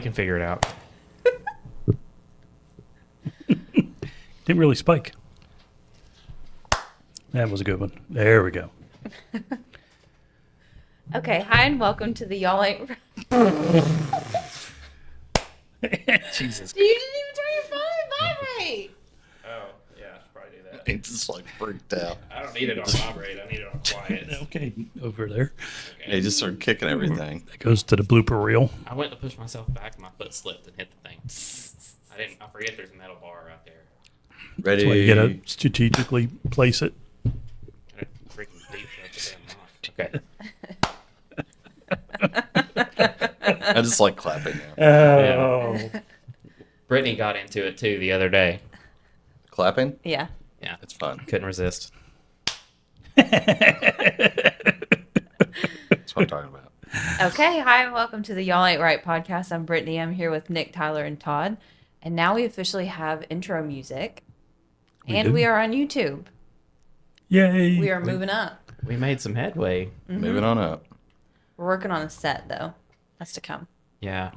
can figure it out. Didn't really spike. That was a good one. There we go. Okay, hi and welcome to the Y'all Ain't... Jesus. You didn't even turn your phone vibrate! Oh, yeah, I should probably do that. He just like freaked out. I don't need it on vibrate. I need it on quiet. Okay, over there. Yeah, he just started kicking everything. That goes to the blooper reel. I went to push myself back and my foot slipped and hit the thing. I forget there's a metal bar out there. Ready? That's why you gotta strategically place it. I freaking deep the damn knock. Okay. I just like clapping now. Oh. Brittany got into it too the other day. Clapping? Yeah. Yeah. It's fun. Couldn't resist. That's what I'm talking about. Okay, hi and welcome to the Y'all Ain't Right podcast. I'm Brittany. I'm here with Nick, Tyler, and Todd. And now we officially have intro music. We are on YouTube. Yay. We are moving up. We made some headway. Mm-hmm. Moving on up. We're working on a set, though. That's to come. Yeah,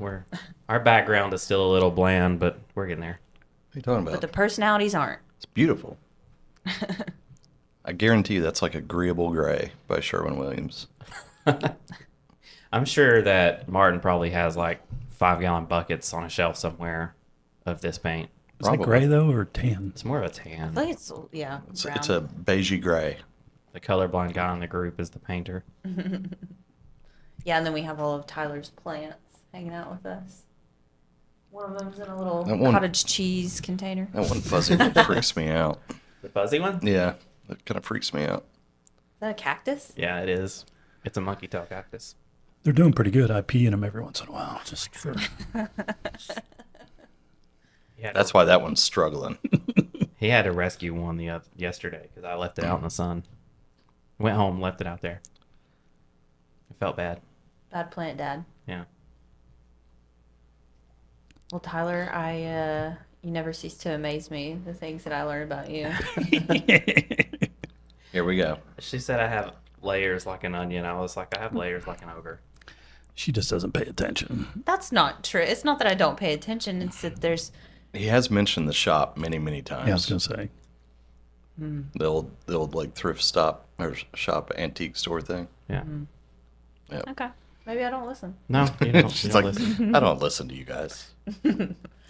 our background is still a little bland, but we're getting there. What are you talking But about? the personalities aren't. It's beautiful. I guarantee you that's like Agreeable Gray by Sherwin-Williams. I'm sure that Martin probably has like 5-gallon buckets on a shelf somewhere of this paint. Is that gray, though, or tan? It's more of a I tan. think it's, yeah, It's brown. a beigey gray. The colorblind guy in the group is the painter. Yeah, and then we have all of Tyler's plants hanging out with us. One of them's in a little That one- cottage cheese container. That one fuzzy one freaks me out. The fuzzy one? Yeah, that kind of freaks me out. Is that a cactus? Yeah, it is. It's a monkey tail cactus. They're doing pretty good. I pee in them every once in a while. Just for... That's why that one's struggling. He had to rescue one yesterday because I left it out in the sun. Went home, left it out there. I felt bad. Bad plant dad. Yeah. Well, Tyler, you never cease to amaze me, the things that I learn about you. Here we go. She said I have layers like an onion. I was like, I have layers like an ogre. She just doesn't pay attention. That's not true. It's not that I don't pay attention. It's that there's... He has mentioned the shop many, many times. Yeah, I was going to say. The old like thrift stop or shop antique store thing. Yeah. Yep. Okay. Maybe I don't listen. No, you don't, She's you don't like, listen. I don't listen to you guys.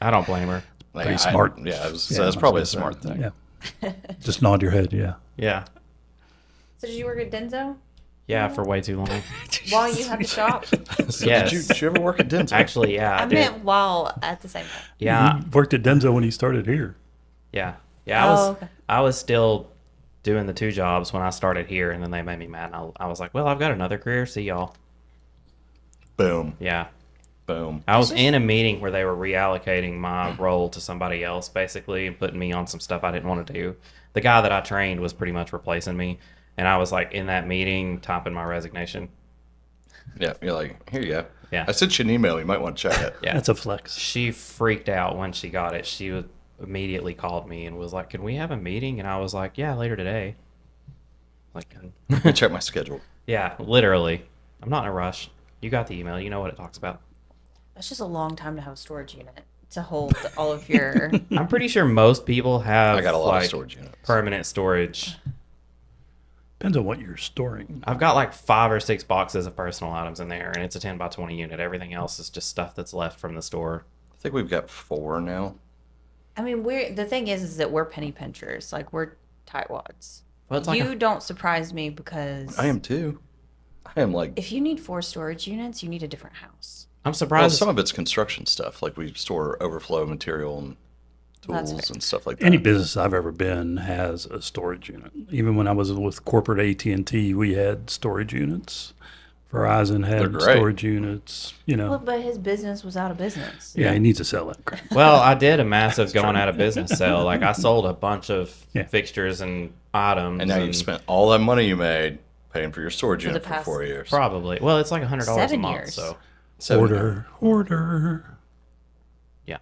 I don't blame her. Like, Pretty smart. Yeah, that's probably a smart thing. Yeah. Just nod your head, yeah. Yeah. So did you work at Denso Yeah, for way too long. while you had the shop? So Yes. did you ever work at Denso? Actually, yeah, I I did. meant while at the same time. Yeah, He worked at Denso when he started here. yeah. Okay. I was still doing the 2 jobs when I started here, and then they made me mad. And I was like, well, I've got another career. See y'all. Boom, Yeah. boom. I was in a meeting where they were reallocating my role to somebody else, basically, and putting me on some stuff I didn't want to do. The guy that I trained was pretty much replacing me, and I was like in that meeting typing my resignation. Yeah, you're like, here you go. Yeah. I sent you an email. You might want to check it. Yeah. That's a flex. She freaked out when she got it. She immediately called me and was like, "Can we have a meeting?" And I was like, "Yeah, later today." Like, Let me check my schedule. yeah, literally. I'm not in a rush. You got the email. You know what it talks about. That's just a long time to have a storage unit to hold all of your... I'm pretty sure most people have I got a lot of like, storage units. permanent storage. Depends on what you're storing. I've got like 5 or 6 boxes of personal items in there, and it's a 10 by 20 unit. Everything else is just stuff that's left from the store. I think we've got 4 now. I mean, the thing is that we're penny pinchers. Like, we're tightwads. Well, it's like You don't surprise me because... I am too. I am like, If you need 4 storage units, you need a different house. I'm well, surprised. some of it's construction stuff. Like we store overflow material and That's tools fair. and stuff like that. Any business I've ever been has a storage unit. Even when I was with corporate AT&T, we had storage units. Verizon They're had great. storage units. You know, Well, but his business was out of business. yeah, he needs to sell that crap. Well, I did a massive going out of business sale. Like I sold a bunch of Yeah. fixtures and items. And now you've spent all that money you made paying for your storage For the unit for past- 4 years. probably. Well, it's like $100 a 7 month. years. So 7 Order. yeah.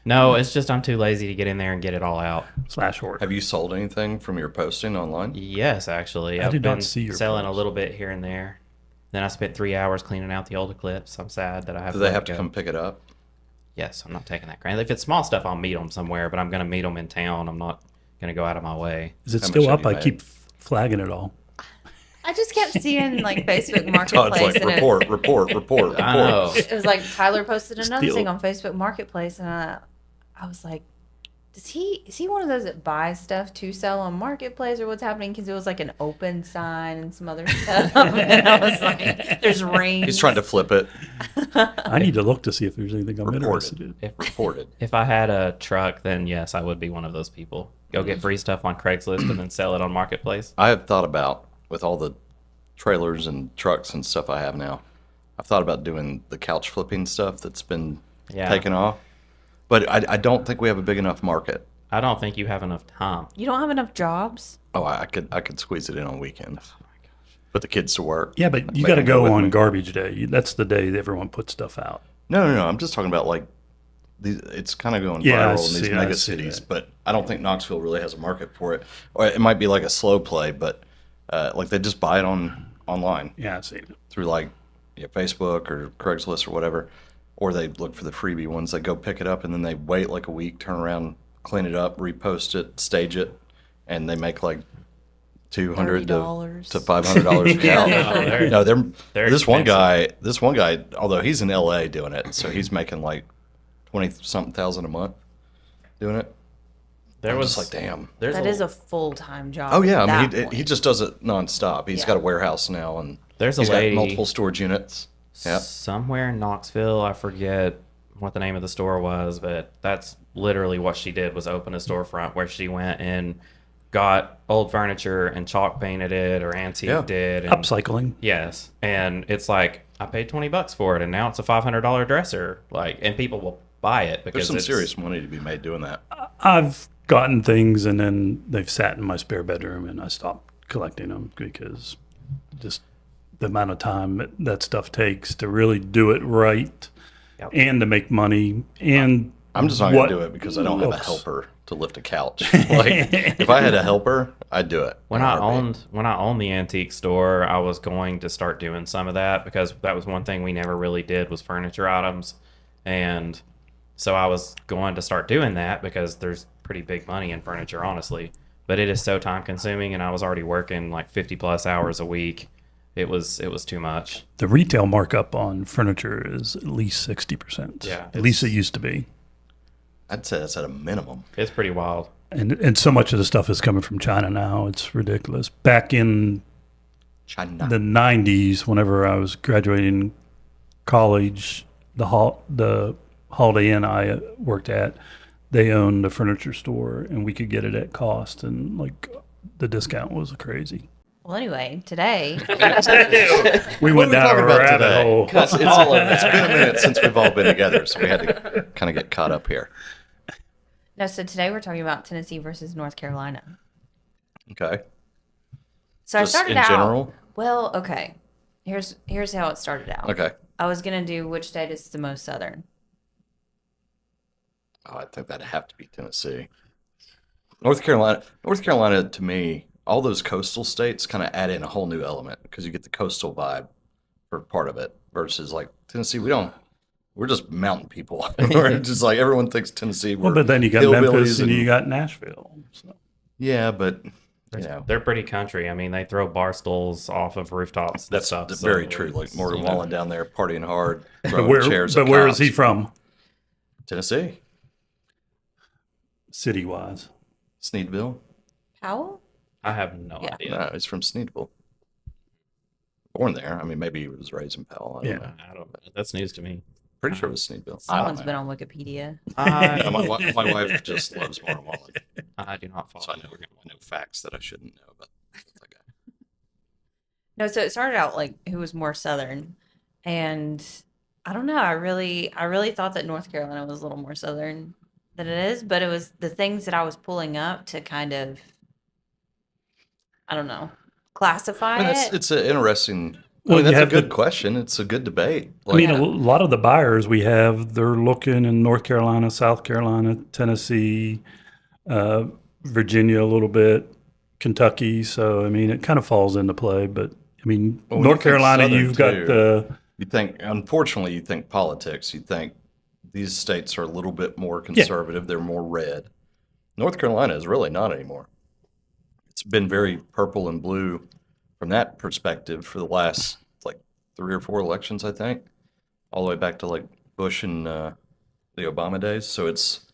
No, it's just I'm too lazy to get in there and get it all out. / order. Have you sold anything from your posting online? Yes, actually, I I've did not been see your selling a post. little bit here and there. Then I spent 3 hours cleaning out the old Eclipse. I'm sad that I have. Do they let have it to go. come pick it up? Yes, I'm not taking that grant. If it's small stuff, I'll meet them somewhere, but I'm going to meet them in town. I'm not going to go out of my way. Is it How still much have up? you I made? keep flagging it all. I just kept seeing like Facebook Todd's Marketplace, like, and report. I know. it was like Tyler posted another Steal. thing on Facebook Marketplace, and I was like, is he one of those that buys stuff to sell on Marketplace, or what's happening? Because it was like an open sign and some other stuff, and I was like, there's rings. He's trying to flip it. I need to look to see if there's anything I'm Reported. interested in. Reported. If I had a truck, then yes, I would be one of those people. Go get free stuff on Craigslist and then sell it on Marketplace. I have thought about, with all the trailers and trucks and stuff I have now, I've thought about doing the couch flipping stuff that's been taken off. But I don't think we have a big enough market. I don't think you have enough time. You don't have enough jobs. Oh, I could squeeze it in on weekends. Oh my gosh. Put the kids to work. Yeah, but you Make got to them go with on me. garbage day. That's the day that everyone puts stuff out. No. I'm just talking about like it's kind of going Yeah, I viral in these see- I mega see cities, that. but I don't think Knoxville really has a market for it. Or it might be like a slow play, but like they just buy it online Yeah, I see it. through like Facebook or Craigslist or whatever, or they look for the freebie ones. They go pick it up and then they wait like a week, turn around, clean it up, repost it, stage it, and they make like $200 $30. to $500 a count. they're- No, they're this one expensive. guy, although he's in LA doing it, so he's making like 20-something thousand a month doing it. There I'm was just like, damn. There's That is a full-time job. Oh yeah, at I mean that he point. just does it nonstop. He's Yeah. got a warehouse now, and There's a he's lady- got multiple storage units. Yeah, somewhere in Knoxville. I forget what the name of the store was, but that's literally what she did, was open a storefront where she went and got old furniture and chalk painted it or antiqued it. And, Upcycling. yes. And it's like, I paid $20 for it and now it's a $500 dresser. Like, and people will buy it because there's some it's serious money to be made doing that. I've gotten things and then they've sat in my spare bedroom and I stopped collecting them because just the amount of time that stuff takes to really do it right Yep. and to make money and I'm just not what gonna do it because I don't have a looks- helper to lift a couch. Like if I had a helper, I'd do it. When in a I heartbeat. owned the antique store, I was going to start doing some of that because that was one thing we never really did was furniture items. And so I was going to start doing that because there's pretty big money in furniture, honestly. But it is so time consuming and I was already working like 50 plus hours a week. It was too much. the retail markup on furniture is at least 60%. Yeah, At least it used to be. I'd say that's at a minimum. It's pretty wild. And so much of the stuff is coming from China now. It's ridiculous. Back in China. the 90s, whenever I was graduating college, the Holiday Inn I worked at, they owned a furniture store and we could get it at cost, and like the discount was crazy. Well, anyway, today We What went are we down a talking about rabbit today? hole. It's been a minute since we've all been together, so we had to kind of get caught up here. no. So today we're talking about Tennessee versus North Carolina. Okay. So Just I started in out. general? Well, okay. Here's how it started out. Okay. I was gonna do which state is the most southern. Oh, I think that'd have to be Tennessee. North Carolina, to me, all those coastal states kind of add in a whole new element because you get the coastal vibe for part of it versus like Tennessee. We're just mountain people. We're just like everyone thinks Tennessee. Well, We're but then you got hillbillies Memphis and you got Nashville. So. yeah, but you know, They're pretty country. I mean, they throw bar stools off of rooftops. And that's stuff. so very true. Like it's, Morgan you know, Wallen down there partying hard, But throwing chairs. but at where is cops. he from, Tennessee, city-wise? Sneedville. Powell? I have no Yeah. idea. No, he's from Sneedville. Born there. I mean, maybe he was raised in Powell. I don't Yeah. know. I don't know. That's news to me. Pretty sure it was Sneedville. I don't Someone's know. been on Wikipedia. Yeah, my wife just loves Morgan Wallen, I do not follow. so I know facts that I shouldn't know about that guy. No, so it started out like who was more southern, and I don't know. I really thought that North Carolina was a little more southern than it is, but it was the things that I was pulling up to kind of, I don't know, classify I mean, it. it's an interesting. Well, you that's a have good the- question. It's a good debate. I mean, Yeah. a lot of the buyers we have, they're looking in North Carolina, South Carolina, Tennessee, Virginia a little bit, Kentucky. So, I mean, it kind of falls into play. But I mean, Well, when you North think Carolina, Southern, you've got too, the You think, unfortunately, you think politics. You think these states are a little bit more yeah. conservative. They're more red. North Carolina is really not anymore. It's been very purple and blue from that perspective for the last like 3 or 4 elections, I think, all the way back to like Bush and the Obama days. So it's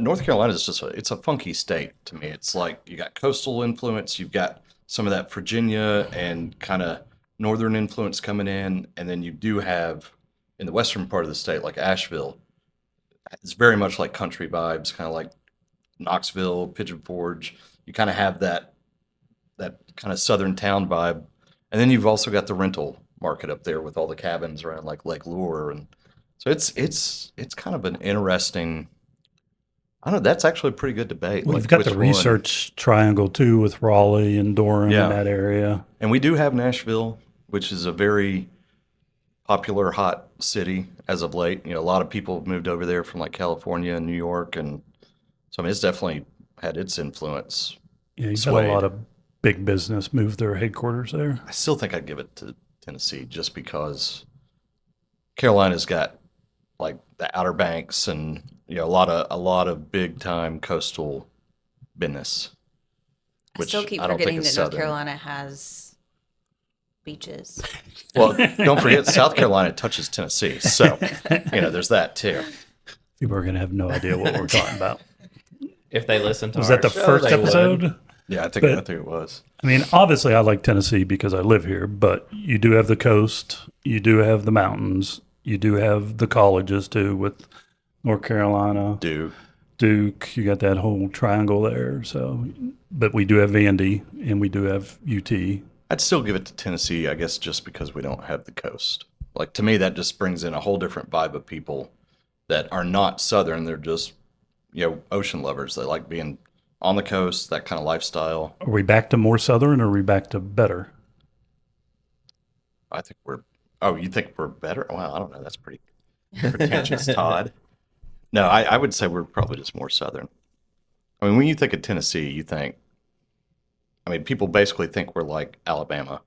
North Carolina is just it's a funky state to me. It's like you got coastal influence, you've got some of that Virginia and kind of northern influence coming in, and then you do have in the western part of the state, like Asheville, it's very much like country vibes, kind of like Knoxville, Pigeon Forge. You kind of have that kind of southern town vibe, and then you've also got the rental market up there with all the cabins around like Lake Lure, and so it's kind of an interesting. I don't know. That's actually a pretty good debate. well, Like you've got which the one? research triangle too with Raleigh and Durham in Yeah, that area. and we do have Nashville, which is a very popular hot city as of late. You know, a lot of people have moved over there from like California and New York, and so I mean, it's definitely had its influence Yeah, you've got a lot swayed. of big business move their headquarters there. I still think I'd give it to Tennessee just because Carolina's got like the Outer Banks and a lot of big time coastal business, I still which keep I don't think forgetting is that North southern. Carolina has beaches. Well, don't forget South Carolina touches Tennessee, so there's that too. People are going to have no idea what we're talking about. If they listen to Was our that the show, first they would. episode? Yeah, I think But it was. I mean, obviously, I like Tennessee because I live here, but you do have the coast, you do have the mountains, you do have the colleges too with North Carolina, Duke. Duke. You got that whole triangle there. So, but we do have Vandy and we do have UT. I'd still give it to Tennessee, I guess, just because we don't have the coast. Like to me, that just brings in a whole different vibe of people that are not Southern. They're just ocean lovers. They like being on the coast, that kind of lifestyle. Are we back to more southern or are we back to better? I think we're. Oh, you think we're better? Well, I don't know. That's pretty pretentious, Todd. No, I would say we're probably just more Southern. I mean, when you think of Tennessee, you think. I mean, people basically think we're like Alabama,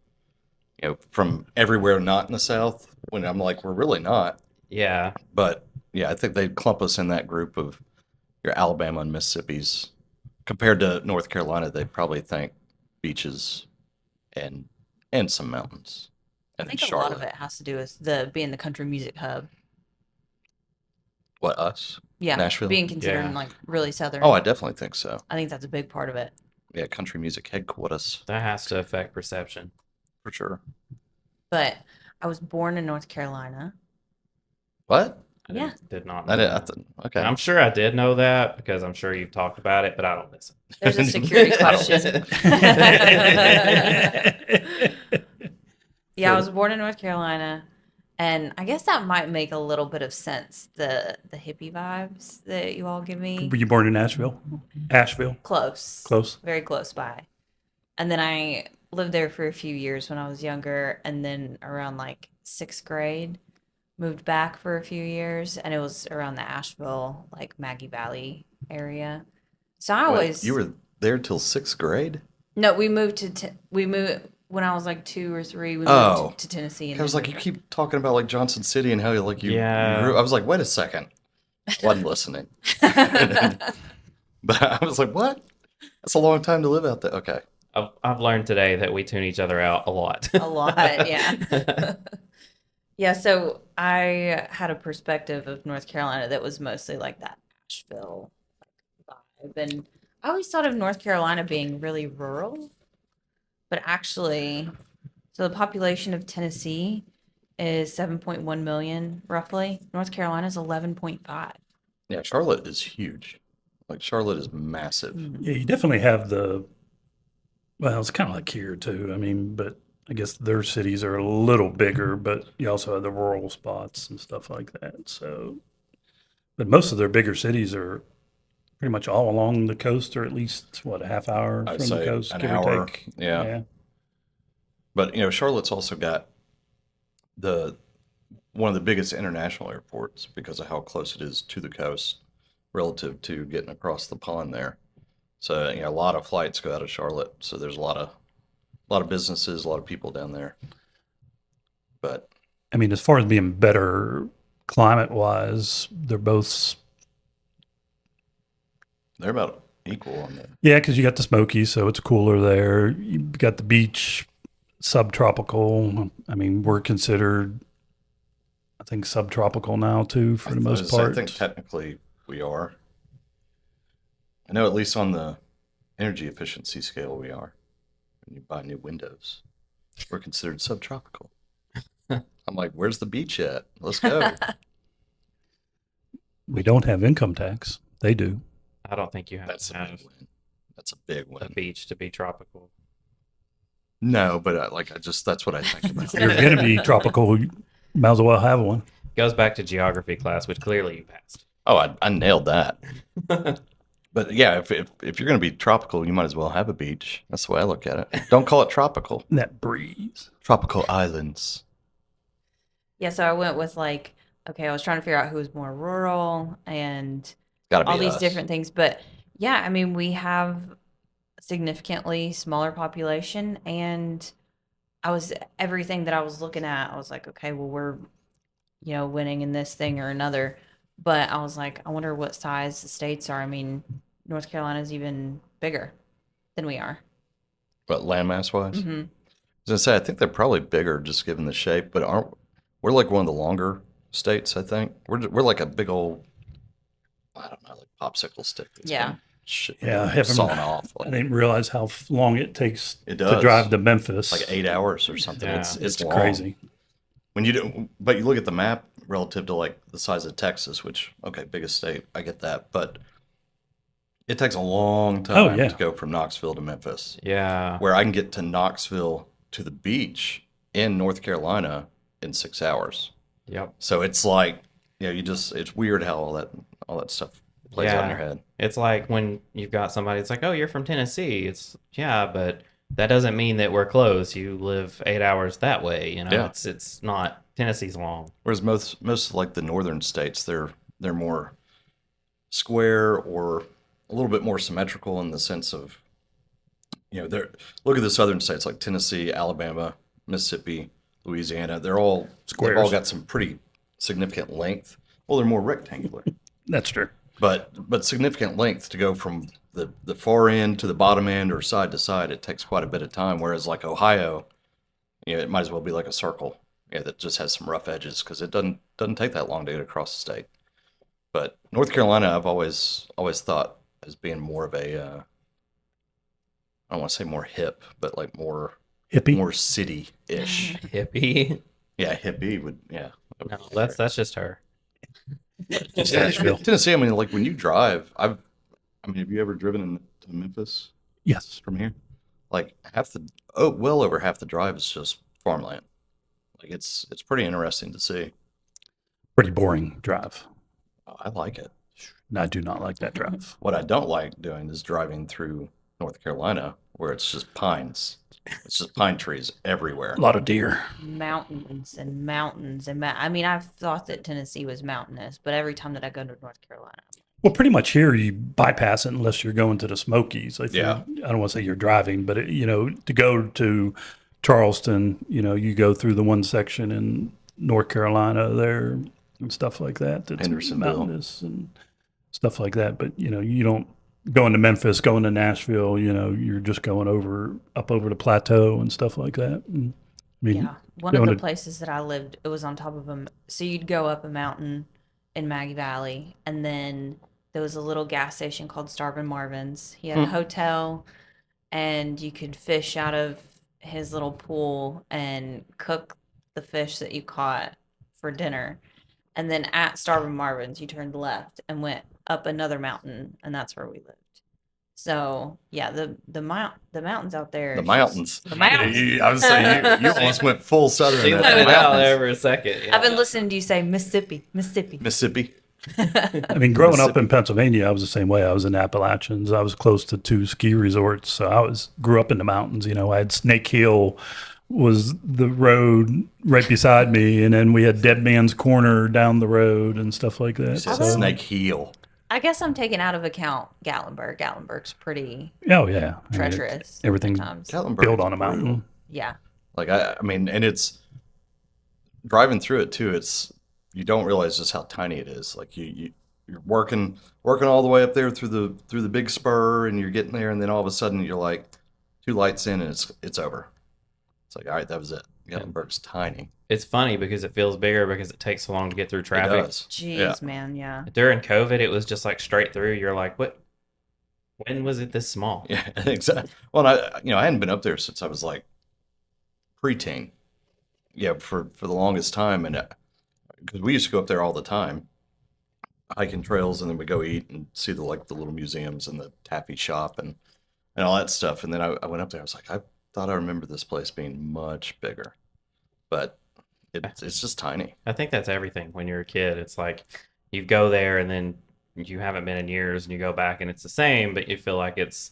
from everywhere not in the South. When I'm like, we're really not. Yeah. But yeah, I think they'd clump us in that group of your Alabama and Mississippi's. Compared to North Carolina, they'd probably think beaches and some mountains. I And then think a lot of Charlotte. it has to do with being the country music hub. What, us? Yeah, Nashville? being considered Yeah. like really southern. Oh, I definitely think so. I think that's a big part of it. Yeah, country music headquarters That has to affect perception. for sure. But I was born in North Carolina. What? I Yeah. did not I know did. that. Okay. I'm sure I did know that because I'm sure you've talked about it, but I don't listen. There's a security I don't question. listen. Yeah, I was born in North Carolina, and I guess that might make a little bit of sense. The hippie vibes that you all give me. Were you born in Asheville? Asheville? Close. Close? Very close by. And then I lived there for a few years when I was younger, and then around like 6th grade, moved back for a few years, and it was around the Asheville, like Maggie Valley area. So I Wait, always you were there till 6th grade? no, we moved we moved when I was like 2 or 3. We Oh. moved to Tennessee, and I was then like, you keep talking about like Johnson City and how you Yeah. grew. I was like, wait a second, wasn't listening. But I was like, what? That's a long time to live out there. Okay. I've learned today that we tune each other out a lot. a lot, yeah. Yeah, so I had a perspective of North Carolina that was mostly like that Asheville vibe. And I always thought of North Carolina being really rural, but actually, so the population of Tennessee is 7.1 million roughly. North Carolina is 11.5. Yeah, Charlotte is huge. Like Charlotte is massive. Yeah, you definitely have well, it's kind of like here too. I mean, but I guess their cities are a little bigger, but you also have the rural spots and stuff like that. So, but most of their bigger cities are pretty much all along the coast, or at least what, a half hour I'd from the say coast, an give hour. or take. Yeah. But Charlotte's also got one of the biggest international airports because of how close it is to the coast relative to getting across the pond there. So a lot of flights go out of Charlotte. So there's a lot of A lot of businesses, a lot of people down there. But I mean, as far as being better climate wise, they're both. they're about equal on there. Yeah, because you got the Smokies, so it's cooler there. You got the beach, subtropical. I mean, we're considered, I think, subtropical now too, for the most part. I think technically we are. I know at least on the energy efficiency scale we are. When you buy new windows, we're considered subtropical. I'm like, where's the beach at? Let's go. We don't have income tax. They do. I don't think you have That's to a big have win. That's a big a win. beach to be tropical. No, but that's what I think about. If you're going to be tropical, you might as well have one. Goes back to geography class, which clearly you passed. Oh, I nailed that. But yeah, if you're going to be tropical, you might as well have a beach. That's the way I look at it. Don't call it tropical. That breeze. Tropical islands. Yeah, so I went with like, okay, I was trying to figure out who was more rural and Got to be all these us. different things. But yeah, I mean, we have significantly smaller population, and everything that I was looking at, I was like, okay, well, we're, winning in this thing or another. But I was like, I wonder what size the states are. I mean, North Carolina's even bigger than we are. But landmass wise, Hmm. I was gonna say I think they're probably bigger just given the shape. But we're like one of the longer states? I think we're like a big old, I don't know, like popsicle stick. That's Yeah. been Yeah, I haven't- sawn off. I didn't realize how long it takes It to does. drive to Memphis. Like 8 hours or something. Yeah. It's long. crazy. When you do, but you look at the map relative to like the size of Texas, which okay, biggest state, I get that, but it takes a long time yeah. to go from Knoxville to Memphis. Yeah. Where I can get to Knoxville to the beach in North Carolina in 6 hours. Yep. So it's like, it's weird how all that stuff plays out in your head. It's like when you've got somebody, it's like, oh, you're from Tennessee. Yeah, but that doesn't mean that we're close. You live 8 hours that way. Yeah. It's not, Tennessee's long. Whereas most like the northern states, they're more square or a little bit more symmetrical in the sense of, look at the southern states like Tennessee, Alabama, Mississippi, Louisiana. They've all Squares. got some pretty significant length. Well, they're more rectangular, That's true. but significant length to go from the far end to the bottom end or side to side. It takes quite a bit of time. Whereas like Ohio, it might as well be like a circle. Yeah, that just has some rough edges because it doesn't take that long to get across the state. But North Carolina, I've always thought as being more of a, I don't want to say more hip, but like more Hippie. city-ish. Hippie. Yeah, hippie would, yeah. No, that's just her. Just Nashville. Tennessee, I mean, like when you drive, have you ever driven to Memphis Yes. from here? Like well over half the drive is just farmland. Like it's pretty interesting to see. Pretty boring drive. Oh, I like it. And I do not like that drive. What I don't like doing is driving through North Carolina where it's just pines. It's just pine trees everywhere. A lot of deer. Mountains and mountains and I mean, I've thought that Tennessee was mountainous, but every time that I go to North Carolina, Well, pretty much here you bypass it unless you're going to the Smokies. Like Yeah. I don't want to say you're driving, but to go to Charleston, you go through the one section in North Carolina there and stuff like that. That's Hendersonville. mountainous and stuff like that. But you don't go into Memphis, going to Nashville. You're just going up over the plateau and stuff like that. And, I mean, yeah. One of going the to- places that I lived, it was on top of so you'd go up a mountain in Maggie Valley, and then there was a little gas station called Starvin' Marvin's. He had a hotel, and you could fish out of his little pool and cook the fish that you caught for dinner. And then at Starvin' Marvin's, you turned left and went up another mountain, and that's where we lived. So yeah, the mountains out there. The is mountains. just- The mountains. I was saying you almost went full southern. She at let the it out mountains. there for a second. I've been listening to you say Mississippi, Mississippi. Mississippi. I mean, growing up Mississippi. in Pennsylvania, I was the same way. I was in Appalachians. I was close to 2 ski resorts, so I grew up in the mountains. I had Snake Hill was the road right beside me, and then we had Dead Man's Corner down the road and stuff like that. You said So, Snake Heel. I guess I'm taking out of account Gatlinburg. Gatlinburg's pretty Oh yeah, I mean, treacherous. everything's sometimes. Gatlinburg built is on a brutal. mountain. Yeah. Like I mean, and it's driving through it too. It's you don't realize just how tiny it is. Like you're working all the way up there through the big spur, and you're getting there, and then all of a sudden you're like 2 lights in, and it's over. It's like all right, that was it. Gatlinburg's tiny. It's funny because it feels bigger because it takes so long to get through It traffic. does. Jeez, Yeah. man. Yeah. During COVID, it was just like straight through. You're like, what? When was it this small? Yeah, exactly. Well, I hadn't been up there since I was like preteen. Yeah, for the longest time, and because we used to go up there all the time, hiking trails, and then we go eat and see the little museums and the taffy shop and all that stuff. And then I went up there. I was like, I thought I remember this place being much bigger, but it's just tiny. I think that's everything when you're a kid. It's like you go there and then you haven't been in years and you go back and it's the same, but you feel like it's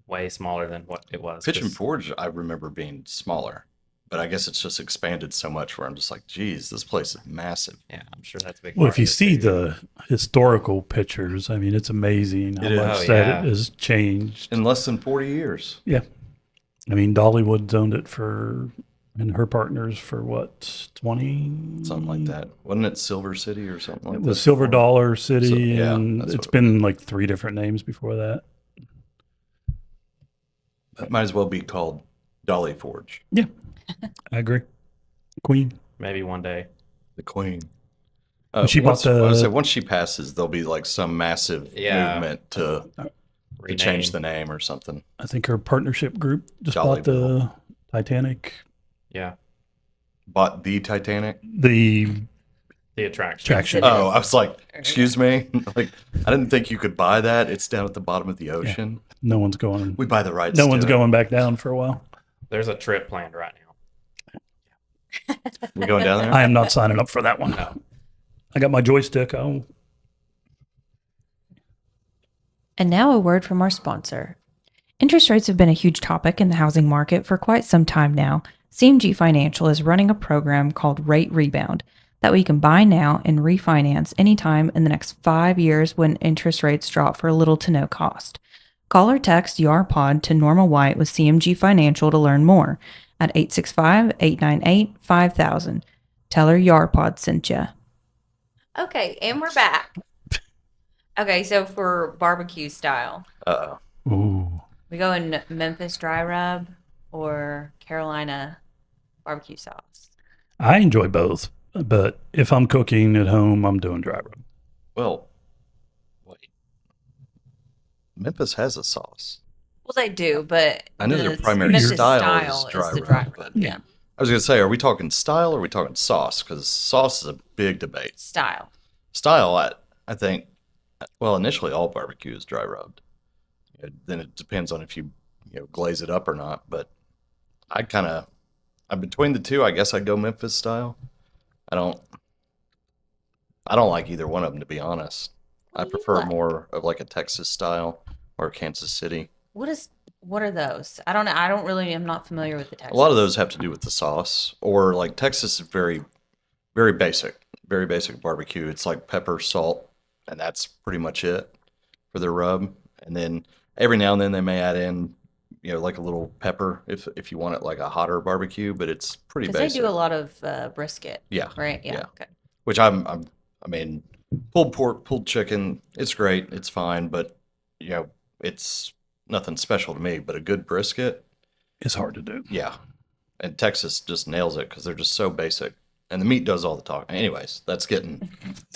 way smaller than what it was. Pigeon 'cause- Forge, I remember being smaller, but I guess it's just expanded so much where I'm just like, geez, this place is massive. Yeah, I'm sure that's a big Well, part if you of it, see too. the historical pictures, I mean, it's amazing how It is. much Oh, that yeah. it has changed. In less than 40 years. Yeah. I mean, Dollywood's owned it and her partners for what, 20? Something like that. Wasn't it Silver City or something like It that? was Silver before? Dollar City, So, yeah, and that's it's what been like 3 different names before that. It might as well be called Dolly Forge, Yeah, I agree. Queen. Maybe one day. the Queen. When she bought I would the- say once she passes, there'll be like some massive Yeah. movement to change the name or something. I think her partnership group just Dolly bought the Titanic, Yeah, Bought the Titanic. the attraction. Attraction. Consider- Oh, I was like, excuse me, like I didn't think you could buy that. It's down at the bottom of the ocean. No one's going. We buy the rights. No to one's it. going back down for a while. There's a trip planned right now. We going down there? I am not signing up for that one. No. I got my joystick. Oh, And now a word from our sponsor. Interest rates have been a huge topic in the housing market for quite some time now. CMG Financial is running a program called Rate Rebound that we can buy now and refinance anytime in the next 5 years when interest rates drop for little to no cost. Call or text YARPOD to Norma White with CMG Financial to learn more at 865-898-5000. Tell her YARPOD sent you. Okay, and we're back. Okay, so for barbecue style, Uh-oh. ooh. we go in Memphis dry rub or Carolina barbecue sauce. I enjoy both, but if I'm cooking at home, I'm doing dry rub. Well, wait. Memphis has a sauce. Well, they do, but I know their the primary Memphis style is dry the rub, dry rub. but- Yeah, I was gonna say, are we talking style or are we talking sauce? Because sauce is a big debate. style. Style, I think, well, initially all barbecue is dry rubbed. Then it depends on if you glaze it up or not. But I'm between the two. I guess I'd go Memphis style. I don't like either one of them, to be honest. I What do you prefer like? more of like a Texas style or Kansas City. What are those? I don't know. I'm not familiar with the Texas. A lot of those have to do with the sauce, or like Texas is very, very basic barbecue. It's like pepper, salt, and that's pretty much it for their rub. And then every now and then they may add in, like a little pepper if you want it like a hotter barbecue, but it's pretty because they basic. do a lot of brisket, Yeah, right? Yeah. yeah. Okay. which I mean, pulled pork, pulled chicken, it's great, it's fine, but it's nothing special to me. But a good brisket, It's hard to do. yeah. And Texas just nails it because they're just so basic. And the meat does all the talking. Anyways, that's getting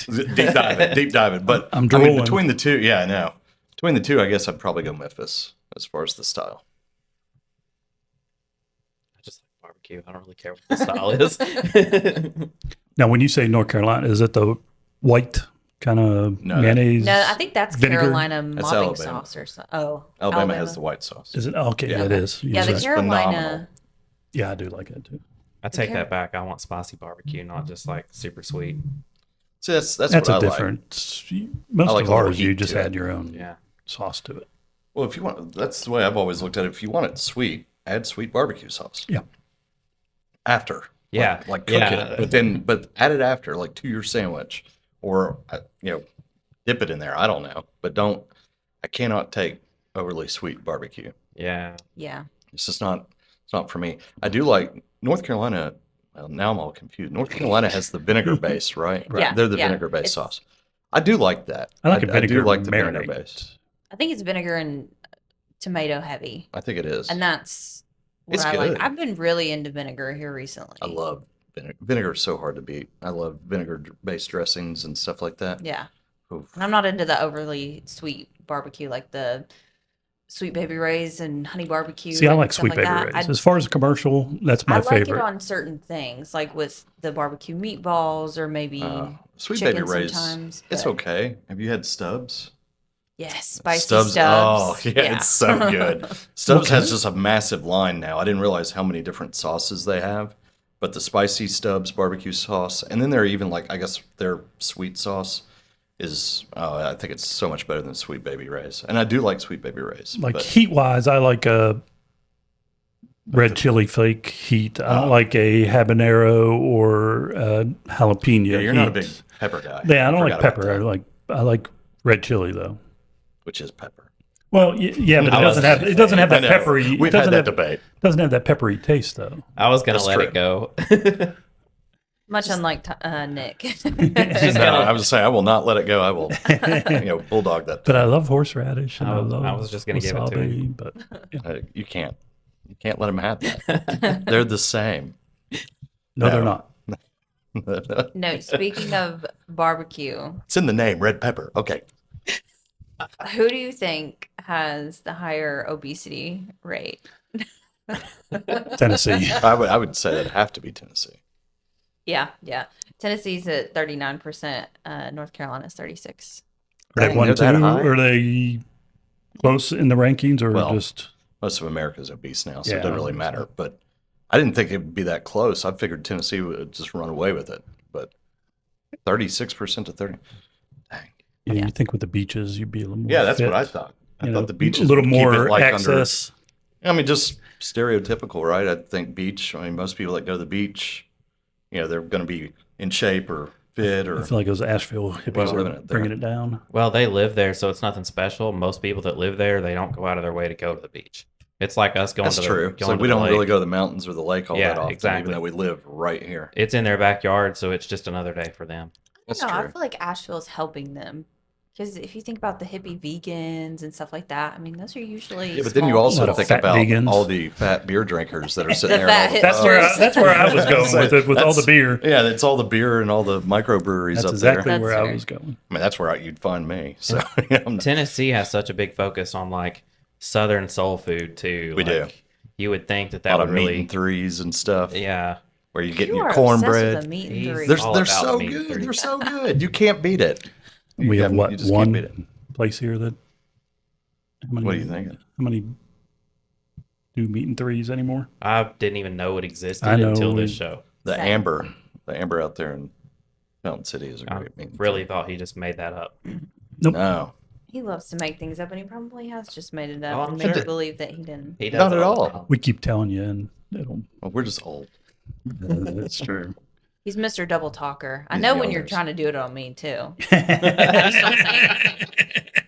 deep diving. But I'm I mean, drooling. between the two, yeah, I know. Between the two, I guess I'd probably go Memphis as far as the style. I just like barbecue. I don't really care what the style is. Now, when you say North Carolina, is it the white kind of No, mayonnaise? No, I think that's vinegar? Carolina That's mopping Alabama. sauce or something. Oh, Alabama has the white sauce. Is it? Okay, Yeah. it is. Yeah, You're the right. Carolina. phenomenal. Yeah, I do like it too. I take that back. I want spicy barbecue, not just like super sweet. See, that's That's what a I like. different. Most I like of a little ours, you heat just to add it. your own Yeah. sauce to it. Well, if you want, that's the way I've always looked at it. If you want it sweet, add sweet barbecue sauce. Yeah. After. Yeah. Like cook Yeah. it, but add it after, like to your sandwich, or Dip it in there. I don't know, but don't. I cannot take overly sweet barbecue. Yeah. Yeah. It's just not. It's not for me. I do like North Carolina. Well, now I'm all confused. North Carolina has the vinegar base, right? Yeah, They're the yeah. vinegar based It's- sauce. I do like that. I like a I vinegar do like the vinegar marinade. base. I think it's vinegar and tomato heavy. I think it is. And that's what It's I like. good. I've been really into vinegar here recently. I love vinegar. Vinegar is so hard to beat. I love vinegar-based dressings and stuff like that. Yeah. Oof. And I'm not into the overly sweet barbecue like the Sweet Baby Ray's and honey barbecue. See, I and like stuff Sweet like Baby that. Ray's. As far as commercial, that's my I like favorite. it on certain things, like with the barbecue meatballs or maybe Sweet chicken Baby Ray's, sometimes. it's but- okay. Have you had Stubbs? Yes, spicy Stubbs. Stubbs. Oh, yeah, it's so good. Stubbs has just a massive line now. I didn't realize how many different sauces they have, but the spicy Stubbs barbecue sauce, and then they're even like, I guess their sweet sauce is, I think it's so much better than Sweet Baby Ray's. And I do like Sweet Baby Ray's. Like but heat wise, I like a red chili flake heat. I don't like a habanero or jalapeno. yeah, you're not a heat. big pepper guy. Yeah, I don't like forgot about pepper. that, I like red chili though. which is pepper. Well, yeah, but I was it doesn't have I that know. peppery. We've it doesn't had that have, debate. doesn't have that peppery taste though. I was gonna That's let true. it go. Much unlike Nick. Just No, gonna- I was saying I will not let it go. I will, bulldog that. But I love horseradish and I I, was- love I was just gonna give it to wasabi, him. But You can't let them have that. They're the same. no, they're No. not. No, speaking of barbecue, It's in the name, red pepper. Okay. who do you think has the higher obesity rate? Tennessee. I would say it'd have to be Tennessee. Yeah. Tennessee's at 39%. North Carolina's 36. Are they Dang, one, they're two? that high? Are they close in the rankings or Well, just? Most of America's obese now, so Yeah, it doesn't I really think matter. so. But I didn't think it would be that close. I figured Tennessee would just run away with it. But 36% to 30. Dang. Yeah, Yeah. you think with the beaches you'd be a little more. Yeah, that's fit, what I thought. I you know, thought the beaches a little would keep more it like access. I mean, just stereotypical, right? I think beach. I mean, most people that go to the beach, they're going to be in shape or fit I or. feel like those Asheville hippies Well, are living it there. bringing it down. Well, they live there, so it's nothing special. Most people that live there, they don't go out of their way to go to the beach. It's like us going That's to the, true. It's going like to we the don't lake. really go to the mountains or the lake all Yeah, that often, exactly. even though we live right here. It's in their backyard, so it's just another day for them. That's No, I true. feel like Asheville's helping them. Because if you think about the hippie vegans and stuff like that, I mean, those are usually. Yeah, but then you small also Lot of think fat about vegans. all the fat beer drinkers that are sitting The there. fat all- hipsters. That's where I was going with it, with all the That's- beer. Yeah, it's all the beer and all the microbreweries That's up exactly there. That's where I fair. was going. I mean, that's where you'd find me. So I'm not- Tennessee has such a big focus on like Southern soul food too. We do. You would think that a that lot would of meat really, and threes and stuff. yeah. Where you get You your are obsessed with cornbread. the meat and He's- three. They're all they're about so meat and good. three. They're so good. You can't beat it. We have You what, just can't beat it. one place here that. How many, What are you thinking? How many do meat and threes anymore? I didn't even know it existed I know. until this show. The Same. Amber out there in Mountain City is a I great meat. and really three. thought he just made that up. Nope. No, He loves to make things up, and he probably has just made it Oh, up I'm and made sure. you believe that he didn't. He does Not it at all the all. time. We keep telling you, and it'll. well, we're just old. That's true. He's Mr. Double Talker. I He's know the when you're others. trying to do it on me too.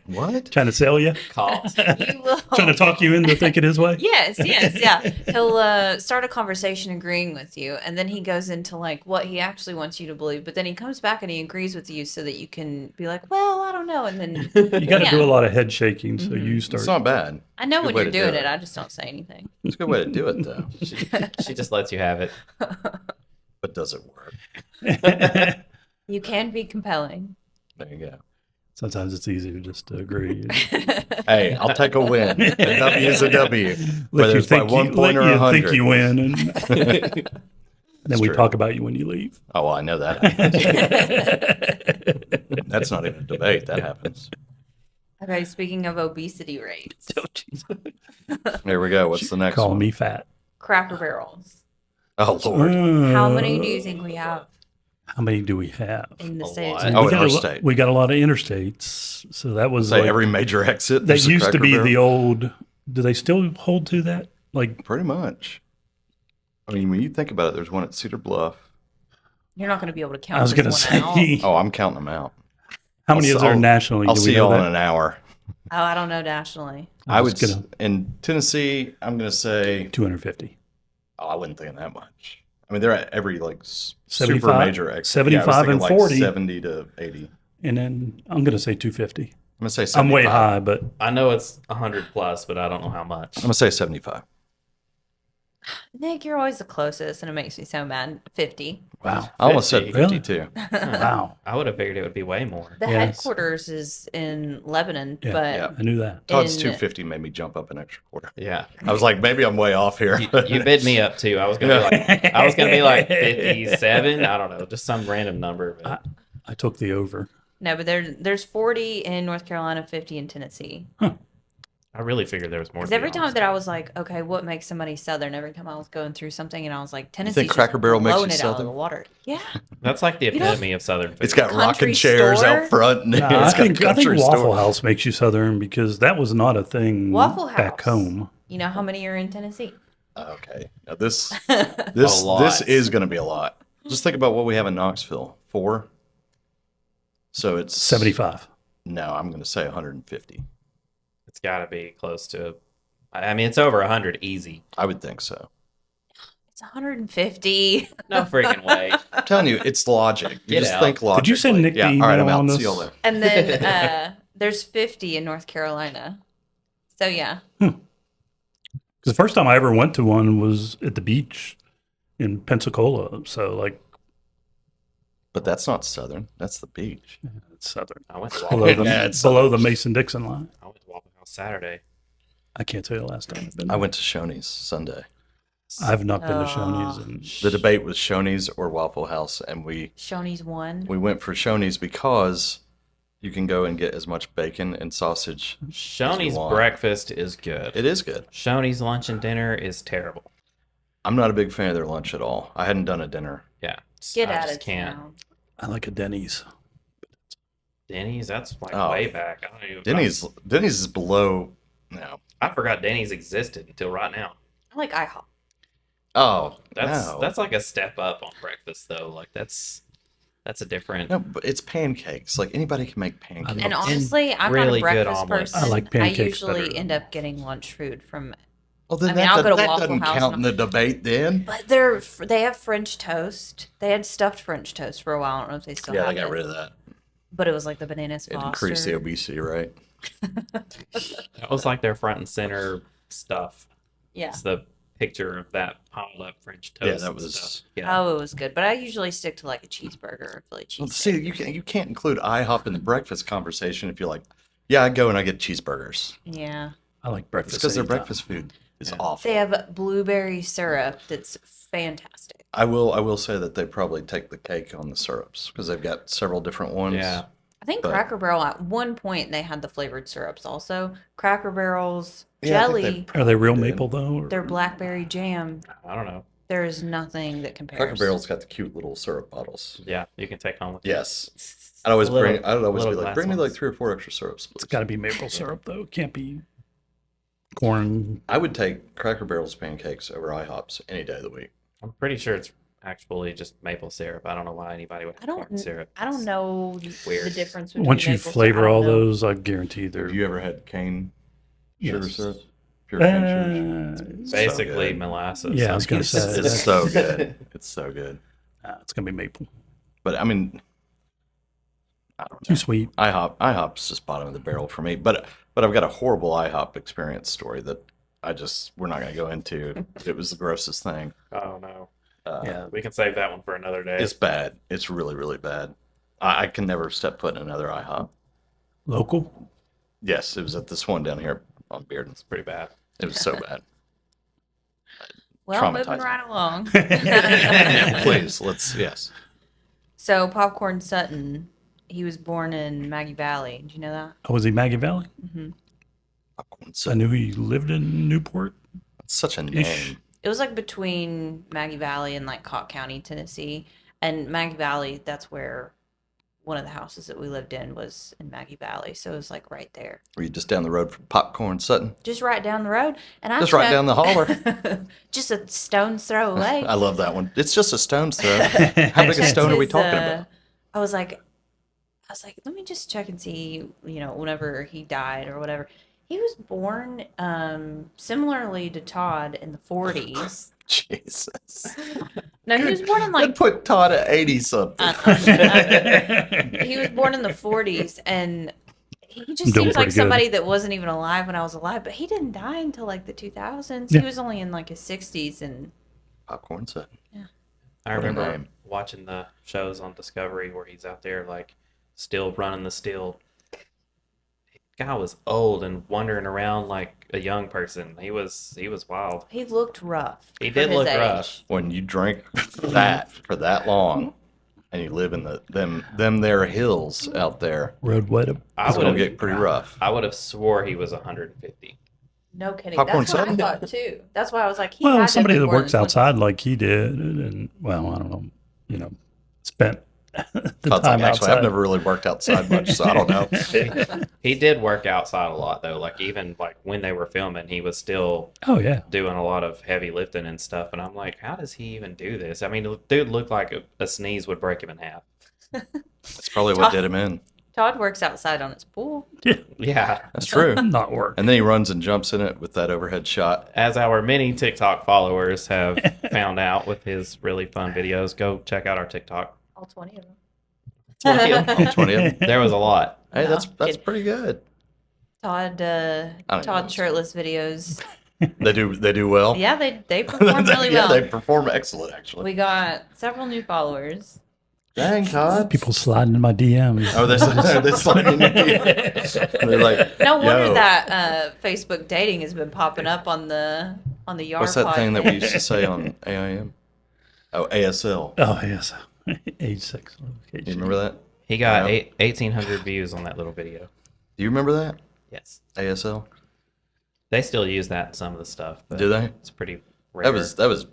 What? Trying to sell you, Caught. You will. trying to talk you into thinking his way. Yes, yeah. He'll start a conversation agreeing with you, and then he goes into like what he actually wants you to believe. But then he comes back and he agrees with you so that you can be like, "Well, I don't know." And then You got to Yeah. do a lot of head shaking, so you start. It's not bad. I know Good when way you're to do doing it. it. I just don't say anything. It's a good way to do it, though. She just lets you have it. But does it work? You can be compelling. There you go. Sometimes it's easier just to agree. Hey, I'll take a win. A W is a W. Let Whether you it's by think 1 you, point or let you 100. think you win, and then we true. talk about you when you leave. Oh, well, I know that. That's not even a debate. That happens. Okay, speaking of obesity rates, There we go. What's the next Calling one? me fat. Cracker Barrels. Oh, Lord. How many do you think we have How many do we have? in the A state? lot. of Oh, we in got our a lo- state. We got a lot of interstates, so that was Say like, every major exit. that there's a used to Cracker be Barrel? the old. Do they still hold to that? Like, Pretty much. I mean, when you think about it, there's one at Cedar Bluff. You're not going to be able to count I was this gonna one say, out. Oh, I'm counting them out. How many is there nationally? I'll Do we see know y'all in that? an hour. Oh, I don't know nationally. I I'm would just gonna in Tennessee. I'm gonna say. 250. Oh, I wouldn't think that much. I mean, they're at every like super 75 major. 75 and like 40. 70 to 80. And then I'm going to say 250. I'm gonna say 75. I'm way high, but I know it's 100 plus, but I don't know how much. I'm gonna say 75. Nick, you're always the closest, and it makes me so mad. 50. wow. I almost said 50. 50 too. Wow. I would have figured it would be way more. The Yes. headquarters is in Lebanon, Yeah, but yeah. I knew that. Todd's In- 250 made me jump up an extra quarter. Yeah. I was like, maybe I'm way off here. You bid me up too. I was gonna be like 57. I don't know, just some random number. But I took the over. no, but there's 40 in North Carolina, 50 in Tennessee. I really figured there was more. Because to be every time honest. that I was like, okay, what makes somebody Southern? Every time I was going through something, and I was like, Tennessee's Cracker just Barrel makes blowing you it out of Southern? the water. Yeah, That's like the You know- epitome of Southern food. It's got rocking Country chairs store? out front. And Nah, it's got a I think country Waffle store. House makes you Southern because that was not a thing Waffle back House. home. you know how many are in Tennessee? Okay, now this A this lot. is going to be a lot. Just think about what we have in Knoxville. 4. So it's 75. No, I'm going to say 150. It's got to be close to. I mean, it's over 100 easy. I would think so. It's 150. No freaking way. I'm telling you, it's logic. You Get just out. think logically. Did you send Nick the Yeah, all right, I'm email out. on See this? y'all there. And then there's 50 in North Carolina. So yeah, Because the first time I ever went to one was at the beach in Pensacola. So, like, But that's not Southern. That's the beach. it's Southern. I went to Below Waffle, the, Yeah, it's below the Mason-Dixon line. I went to Waffle House Saturday. I can't tell you the last time I've been I there. went to Shoney's Sunday. I've not been to Oh. Shoney's. And The debate was Shoney's or Waffle House, and we Shoney's one. went for Shoney's because you can go and get as much bacon and sausage. Shoney's want. breakfast is good. It is good. Shoney's lunch and dinner is terrible. I'm not a big fan of their lunch at all. I hadn't done a dinner. Yeah. Get I out just of can't. town. I like a Denny's. Denny's, that's like Oh. way back. I don't even, Denny's is below. No. I forgot Denny's existed until right now. I like IHOP. Oh, That's like a step up on breakfast though. Like that's a different. no, but it's pancakes. Like anybody can make pancakes. And honestly, I'm really not a good breakfast omelets. person. I like pancakes usually better. end up getting lunch food from. well, then I mean, I'll go to that Waffle doesn't House count and- in the debate. Then But they have French toast. They had stuffed French toast for a while. I don't know if they still yeah, have they got it. rid of that. But it was like the banana It Foster. increased the obesity, right? That was like their front and center stuff. Yeah. It's the picture of that piled up French toast. Yeah, that and was- stuff. Yeah. Oh, it was good. But I usually stick to like a cheeseburger or Philly Well, cheese. see, you can't include IHOP in the breakfast conversation if you're like, yeah, I go and I get cheeseburgers. Yeah. I like It's breakfast. because their anytime. breakfast food is Yeah. awful. They have blueberry syrup that's fantastic. I will say that they probably take the cake on the syrups because they've got several different ones. Yeah. I think But- Cracker Barrel at one point they had the flavored syrups also. Cracker Barrel's Yeah, I think jelly, Are they real Yeah. maple, though? Or? their blackberry jam. I don't know. There is nothing that compares. Cracker Barrel's got the cute little syrup bottles. Yeah, you can take home with you. Yes. I'd always Little- I'd always be little like, glass bring me like ones. 3 or 4 extra syrups, It's please. got to be maple syrup, though. It can't be corn. I would take Cracker Barrel's pancakes over IHOP's any day of the week. I'm pretty sure it's actually just maple syrup. I don't know why anybody would have I don't. corn syrup. I don't know weird. the difference between Once you maple syrup- flavor I all don't know. those, I guarantee they're. Have you ever had cane sugar Yes. syrup? Pure cane sugar? Uh, Basically good. molasses. Yeah, I was gonna It's- say. It's so good. It's so good. it's gonna be maple. But I mean, I don't Too know. sweet. IHOP's just bottom of the barrel for me. But I've got a horrible IHOP experience story that we're not going to go into. It was the grossest thing. Oh no. Yeah. We can save that one for another day. It's bad. It's really, really bad. I can never step foot in another IHOP. Local. Yes, it was at this one down here on Bearden. It's pretty bad. It was so bad. Well, moving traumatizing. right along. Please, yes. So Popcorn Sutton, he was born in Maggie Valley. Did you know that? Oh, was he Maggie Valley? It's I knew he lived in Newport. such a Ish. name. It was like between Maggie Valley and like Cott County, Tennessee. And Maggie Valley, that's where one of the houses that we lived in was in Maggie Valley. So it was like right there. Were you just down the road from Popcorn Sutton? Just right down the road. And I Just right down the holler. just a stone's throw away. I love that one. It's just a stone's throw. How big a Checked stone are we his, talking about? I was like, I was like, let me just check and see, whenever he died or whatever. He was born similarly to Todd in the 40s. Jesus. No, he was born in That like put Todd at 80 something. he was born in the 40s, and he just Doing seems like pretty good. somebody that wasn't even alive when I was alive, but he didn't die until like the 2000s. Yeah. He was only in like his 60s, and Popcorn set. I What a remember name. watching the shows on Discovery where he's out there like still running the steel. Guy was old and wandering around like a young person. He was wild. he looked rough. He for did his look age. rough. When you drink that for that long and you live in them there hills out there, Road wet up. I it's would going to have get pretty rough. I would have swore he was 150. No kidding. Popcorn That's what I set? thought too. That's why I was like, he Well, had to somebody have been that born in works the 20s. outside like he did, and well, I don't know, spent the Todd's time like, actually, outside. I've never really worked outside much, so I don't know. He did work outside a lot though. Like even like when they were filming, he was still Oh yeah, doing a lot of heavy lifting and stuff. And I'm like, how does he even do this? I mean, the dude looked like a sneeze would break him in half. That's probably what did him in. Todd works outside on his pool. Yeah. That's true. not work. And then he runs and jumps in it with that overhead shot. As our many TikTok followers have found out with his really fun videos, go check out our TikTok. All 20 of them. 20 of them. All 20 of them. There was a lot. Hey, No, that's kidding. pretty good. Todd don't even Todd know. shirtless videos. They do well. Yeah, they perform really Yeah, well. they perform excellent, actually. We got several new followers. Dang, Todd. People sliding in my DMs. Oh, they slide in your DM. They're like, No wonder yo, that Facebook dating has been popping up on the Yard what's that pod thing that there. we used to say on AIM? Oh, ASL. Oh yes, age, sex, You location. remember that? He got Yeah. 1,800 views on that little video. Do you remember that? Yes. ASL? They still use that in some of the stuff. But Do they? It's pretty rare. That was I was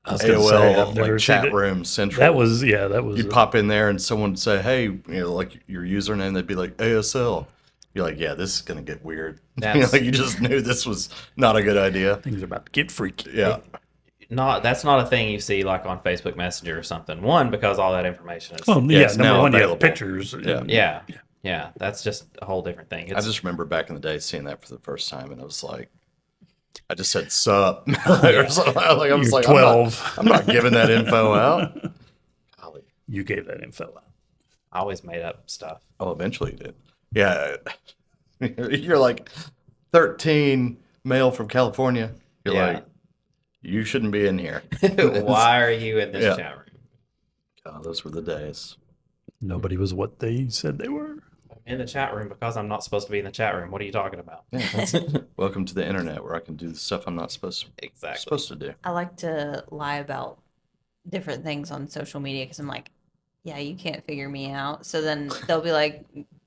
gonna say, AOL I've never like seen chat it. room central. That was You'd pop in there and someone would say, "Hey, like your username," they'd be like ASL. You're like, "Yeah, this is gonna get weird." That's- Like you just knew this was not a good idea. things are about to get freaky. Yeah, that's not a thing you see like on Facebook Messenger or something. One, because all that information is. Well, Yeah, yeah, it's number now one, you have available. pictures. Yeah. and- Yeah. That's just a whole different thing. I It's, just remember back in the day seeing that for the first time, and I was like, I just said "sup" or something. Like, I was You're like, 12. I'm not giving that info out. Golly. You gave that info out. I always made up stuff. Oh, eventually you did. Yeah, you're like 13, male from California. You're Yeah. like, you shouldn't be in here. Why are you in this Yeah. chat room? God, those were the days. Nobody was what they said they were. I'm in the chat room because I'm not supposed to be in the chat room. What are you talking about? Welcome to the internet where I can do the stuff I'm not Exactly. supposed to do. I like to lie about different things on social media because I'm like, yeah, you can't figure me out. So then they'll be like,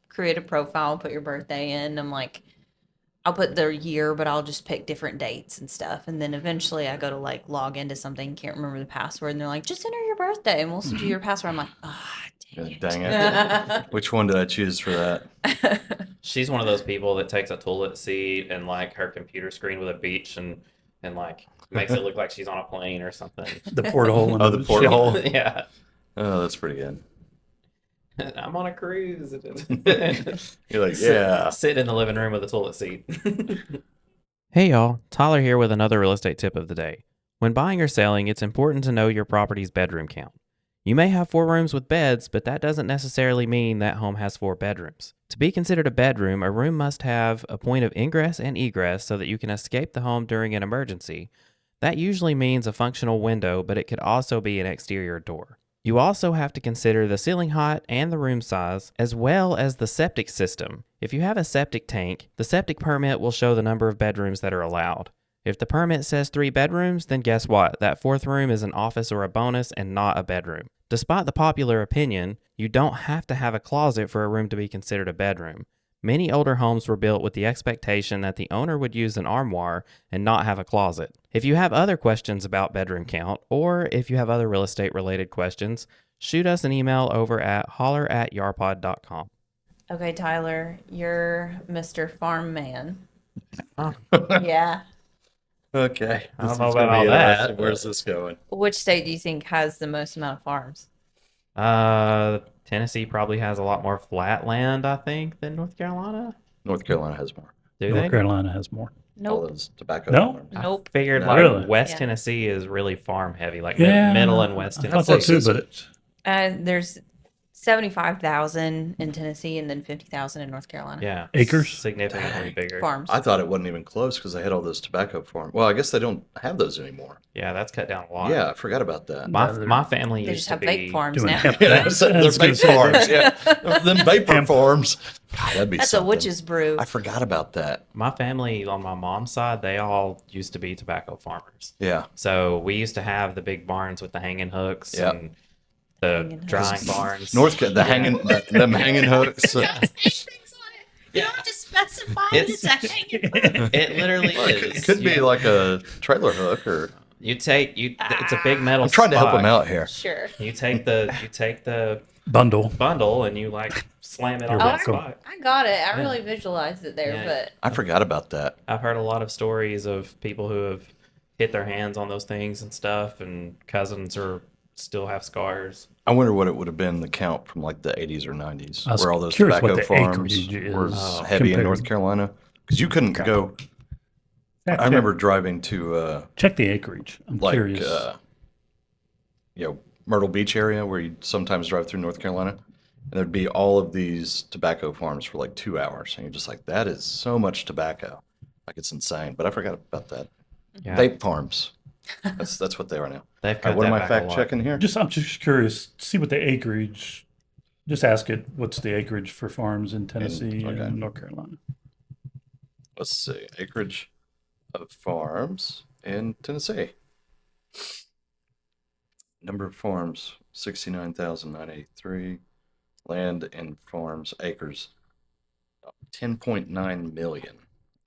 create a profile, put your birthday in. I'm like, I'll put their year, but I'll just pick different dates and stuff. And then eventually I go to like log into something, can't remember the password. And they're like, just enter your birthday and we'll send you your password. I'm like, ah, dang it. Dang it. Which one did I choose for that? She's one of those people that takes a toilet seat and like her computer screen with a beach and like makes it look like she's on a plane or something. The porthole. Oh, the porthole. Yeah. Oh, that's pretty good. I'm on a cruise. You're like, yeah. Sit in the living room with a toilet seat. Hey y'all, Tyler here with another real estate tip of the day. When buying or selling, it's important to know your property's bedroom count. You may have 4 rooms with beds, but that doesn't necessarily mean that home has 4 bedrooms. To be considered a bedroom, a room must have a point of ingress and egress so that you can escape the home during an emergency. That usually means a functional window, but it could also be an exterior door. You also have to consider the ceiling height and the room size, as well as the septic system. If you have a septic tank, the septic permit will show the number of bedrooms that are allowed. If the permit says 3 bedrooms, then guess what? That 4th room is an office or a bonus and not a bedroom. Despite the popular opinion, you don't have to have a closet for a room to be considered a bedroom. Many older homes were built with the expectation that the owner would use an armoire and not have a closet. If you have other questions about bedroom count, or if you have other real estate related questions, shoot us an email over at holler@yarpod.com. Okay, Tyler, you're Mr. Farm Man. Yeah. Okay. I don't This know is gonna about all be that, interesting. Where's this going? Which state do you think has the most amount of farms? Tennessee probably has a lot more flat land, I think, than North Carolina. North Carolina has more. Do North they? Carolina has more. All Nope. those tobacco No? farms. I Nope. figured No. like Really? West Yeah. Tennessee is really farm heavy, like Yeah, middle and West I Tennessee. thought so How close too, is but it? There's 75,000 in Tennessee and then 50,000 in North Carolina. Yeah, Acres? significantly bigger. Farms. I thought it wasn't even close because they had all those tobacco farms. Well, I guess they don't have those anymore. Yeah, that's cut down a lot. Yeah, I forgot about that. My family They used just to have be vape farms doing now. hemp. Yeah, they're I was gonna vape say farms. Yeah, them vapor Hemp. farms. God, that'd be That's something. a witch's brew. I forgot about that. My family on my mom's side, they all used to be tobacco farmers. Yeah, So we used to have the big barns with the hanging hooks Yep. and the Hanging drying hooks. barns. them hanging hooks. You don't have to specify It's- it's a hanging hook. It literally Well, is. it could be like a trailer hook, or It's a big metal. I'm trying to help spike. him out here. Sure. You take the bundle. bundle and you like slam it on Oh, that spot. I got it. I Yeah. really visualized it there, Yeah. but I forgot about that. I've heard a lot of stories of people who have hit their hands on those things and stuff, and cousins are still have scars. I wonder what it would have been the count from like the 80s or 90s, I was where all those curious what tobacco the farms acreage were is heavy in compared. North Carolina. Because you couldn't go. I remember driving to Check the acreage. I'm like curious. Myrtle Beach area where you sometimes drive through North Carolina, and there'd be all of these tobacco farms for like 2 hours, and you're just like, that is so much tobacco, like it's insane. But I forgot about that. Yeah, Vape farms. That's what they are now. they've All cut right, what that am I back a fact lot. checking here? I'm just curious. See what the acreage. Just ask it. What's the acreage for farms in Tennessee okay. and North Carolina? Let's see. Acreage of farms in Tennessee. Number of farms, 69,983. Land and farms, acres, 10.9 million.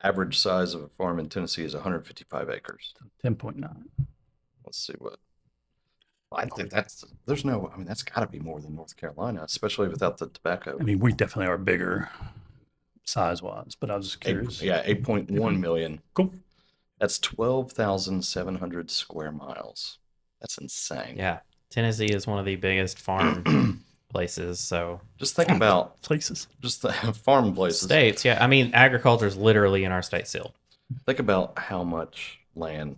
Average size of a farm in Tennessee is 155 acres. 10.9. Let's see what. I think that's got to be more than North Carolina, especially without the tobacco. I mean, we definitely are bigger size wise, but I was just curious. 8.1 million. Cool. That's 12,700 square miles. That's insane. Yeah, Tennessee is one of the biggest farm places. So Just think about Places. just the farm places. states, yeah. I mean, agriculture is literally in our state still. Think about how much land.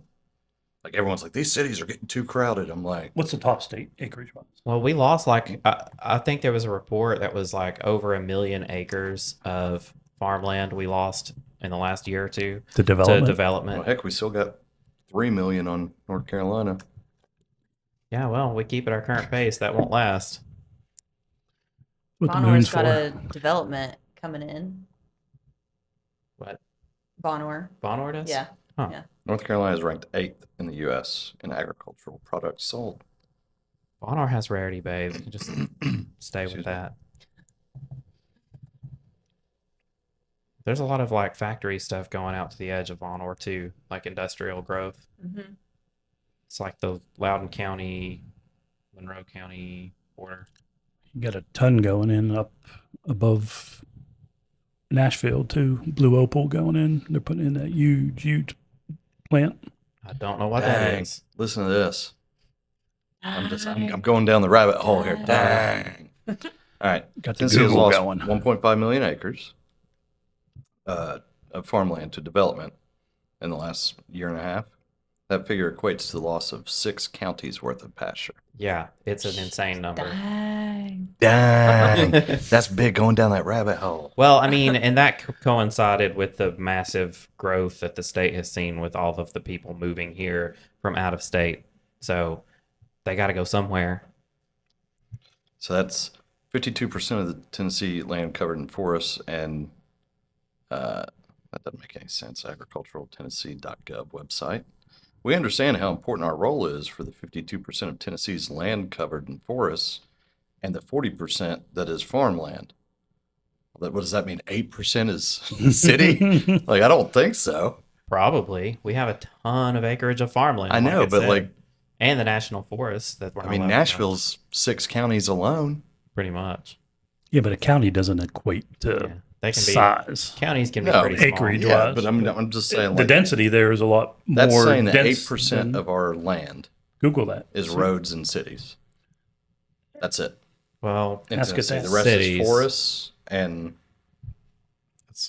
Like everyone's like, these cities are getting too crowded. I'm like, What's the top state acreage wise? Well, we lost like I think there was a report that was like over 1 million acres of farmland we lost in the last year or two The to development. well, development. heck, we still got 3 million on North Carolina. Yeah, well, we keep at our current pace. That won't last. What the moon's Bonor's got for. a development coming in. What Bonor. Bonor does? Yeah. Huh. Yeah. North Carolina is ranked 8th in the U.S. in agricultural products sold. Bonor has rarity, babe. You just stay Excuse with me. that. There's a lot of like factory stuff going out to the edge of Bonor too, like industrial growth. Mm-hmm. It's like the Loudoun County, Monroe County border. You got a ton going in up above Nashville too. Blue Opal going in. They're putting in that huge plant. I don't know what that Dang. is. Listen to this. I'm going down the rabbit hole here. Dang. All right. Got the Tennessee has Google lost going. 1.5 million acres of farmland to development in the last year and a half. That figure equates to the loss of 6 counties worth of pasture. Yeah, it's an insane number. Dang. Dang. That's big going down that rabbit hole. Well, I mean, and that coincided with the massive growth that the state has seen with all of the people moving here from out of state. So they got to go somewhere. So that's 52% of the Tennessee land covered in forests, and that doesn't make any sense. Agriculturaltennessee.gov website. We understand how important our role is for the 52% of Tennessee's land covered in forests and the 40% that is farmland. What does that mean? 8% is city? Like, I don't think so. Probably. We have a ton of acreage of farmland. I know, but said. like, And the national forests that we're I not mean, allowed to have, Nashville's 6 counties alone. pretty much. Yeah, but a county doesn't equate to Yeah. They can be size. counties can be No, pretty small. acreage. Yeah, was. but I'm just saying, The like, density there is a lot that's more saying that dense 8% than- of our land Google that. is roads and cities. That's it. Well, in That's good Tennessee. to The rest cities. is forests and.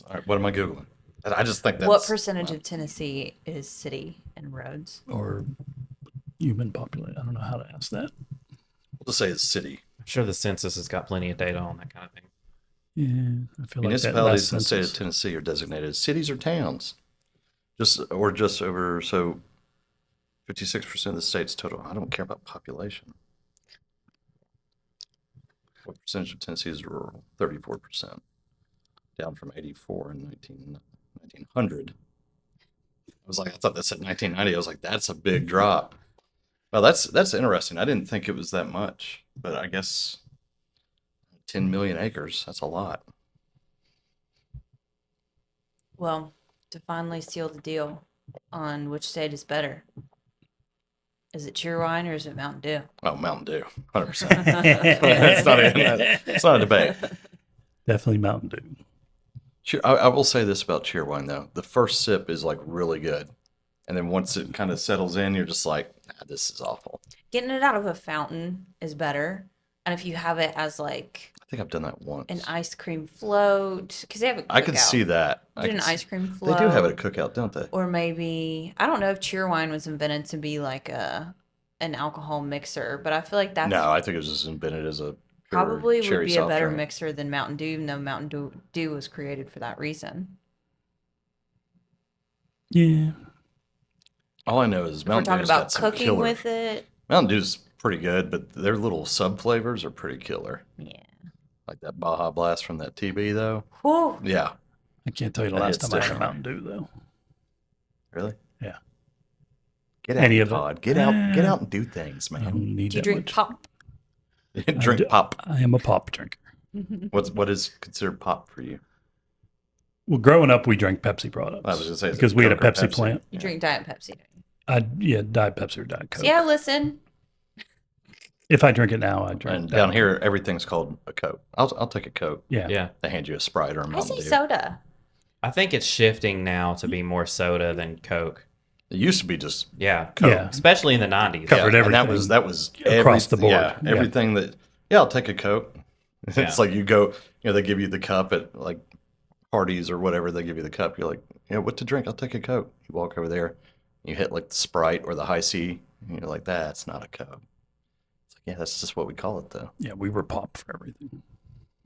All right, what am I googling? I just think that's What percentage of Tennessee is city and roads? Or human population. I don't know how to ask that. We'll just say it's city. I'm sure the census has got plenty of data on that kind of thing. Yeah, I feel like that Municipalities last in the state of census. Tennessee are designated as cities or towns, just over 56% of the state's total. I don't care about population. What percentage of Tennessee is rural? 34%, down from 84 in 1900. I thought that said 1990. I was like, that's a big drop. Well, that's interesting. I didn't think it was that much, but I guess 10 million acres, that's a lot. Well, to finally seal the deal on which state is better, is it Cheerwine or is it Mountain Dew? Oh, Mountain Dew, 100%. It's not a debate. Definitely Mountain Dew. I will say this about Cheerwine though: the first sip is like really good, and then once it kind of settles in, you're just like, nah, "This is awful." Getting it out of a fountain is better. And if you have it as like I think I've done that once. an ice cream float, because they have a cookout. I can see that. Did an ice cream float. They do have it at Cookout, don't they? Or maybe, I don't know if Cheerwine was invented to be like an alcohol mixer, but I feel like that's No, I think it was just invented as a pure probably would cherry be a soft better drink. mixer than Mountain Dew, even though Mountain Dew was created for that reason. Yeah. All I know is If we're Mountain talking Dew's about got some cooking killer. with it, Mountain Dew's pretty good, but their little sub flavors are pretty killer. yeah. Like that Baja Blast from that TB though. Whew. Yeah. I can't tell you the That last hits time I had a different. Mountain Dew though. Really? Yeah. Get out, Any of it. Todd. Get out and do things, I man. don't need Do you that drink much. pop? Drink pop. I am a pop drinker. What is considered pop for you? Well, growing up, we drank Pepsi products. I was gonna say, is it because we had a Coke or Pepsi Pepsi? plant. You drink Diet Pepsi, don't Diet Pepsi or Diet Coke. you? See, I listen. If I drink it now, I drink. And Diet down Coke. here, everything's called a Coke. I'll take a Coke. Yeah. Yeah. They hand you a Sprite or a I Mountain see Dew. soda. I think it's shifting now to be more soda than Coke. It used to be just Yeah. Coke. Yeah. Especially in the 90s. Covered and that everything was across the board. Yeah, Yeah. everything that. Yeah, I'll take a Coke. Yeah. It's like you go, they give you the cup at like parties or whatever. They give you the cup. You're like, what to drink? I'll take a Coke. You walk over there, you hit like the Sprite or the High C, and you're like, that's not a Coke. It's like, yeah, that's just what we call it though. Yeah, we were pop for everything.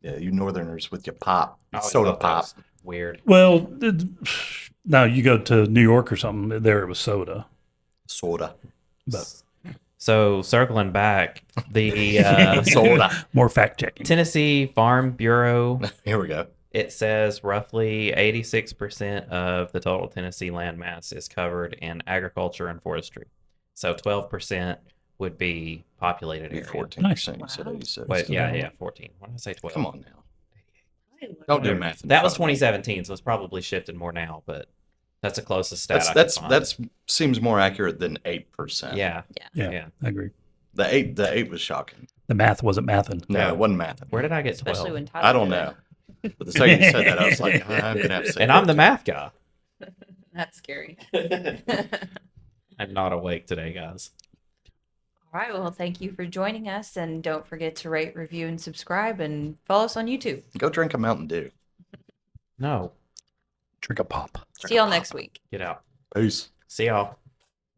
Yeah, you Northerners with your pop, I always soda thought that pop. was weird. Well, now you go to New York or something. There it was soda. Soda. But So circling back, the Soda. more fact checking. Tennessee Farm Bureau, Here we go. it says roughly 86% of the total Tennessee landmass is covered in agriculture and forestry. So 12% would be populated area. 14%. You said Wow. 86. Wait, Still yeah, got yeah, 14. Why did I say 12? Come on now. Don't do math. in That was front of me. 2017, so it's probably shifted more now, but that's the closest stat I That's could find. that's seems more accurate than 8%. Yeah. Yeah, I agree. The eight was shocking. The math wasn't mathing. No, Yeah. it wasn't math. Where did I get 12? Especially when Tyler I don't did know. But the second you said that, I was like, I'm gonna have to say. And I'm the 14. math guy. it. That's scary. I'm not awake today, guys. All right. Well, thank you for joining us. And don't forget to rate, review, and subscribe and follow us on YouTube. Go drink a Mountain Dew. No, Drink a pop. See y'all next week. get out. Peace. See y'all.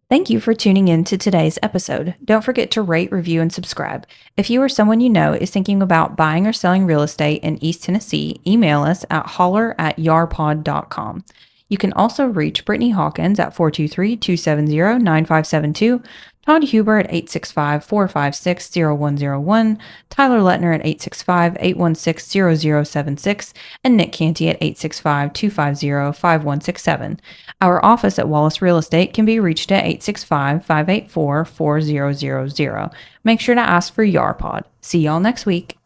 Thank you for tuning in to today's episode. Don't forget to rate, review, and subscribe. If you or someone you know is thinking about buying or selling real estate in East Tennessee, email us at holler@yarpod.com. You can also reach Brittany Hawkins at 423-270-9572, Todd Huber at 865-456-0101, Tyler Letner at 865-816-0076, and Nick Cantey at 865-250-5167. Our office at Wallace Real Estate can be reached at 865-584-4000. Make sure to ask for YARPod. See y'all next week.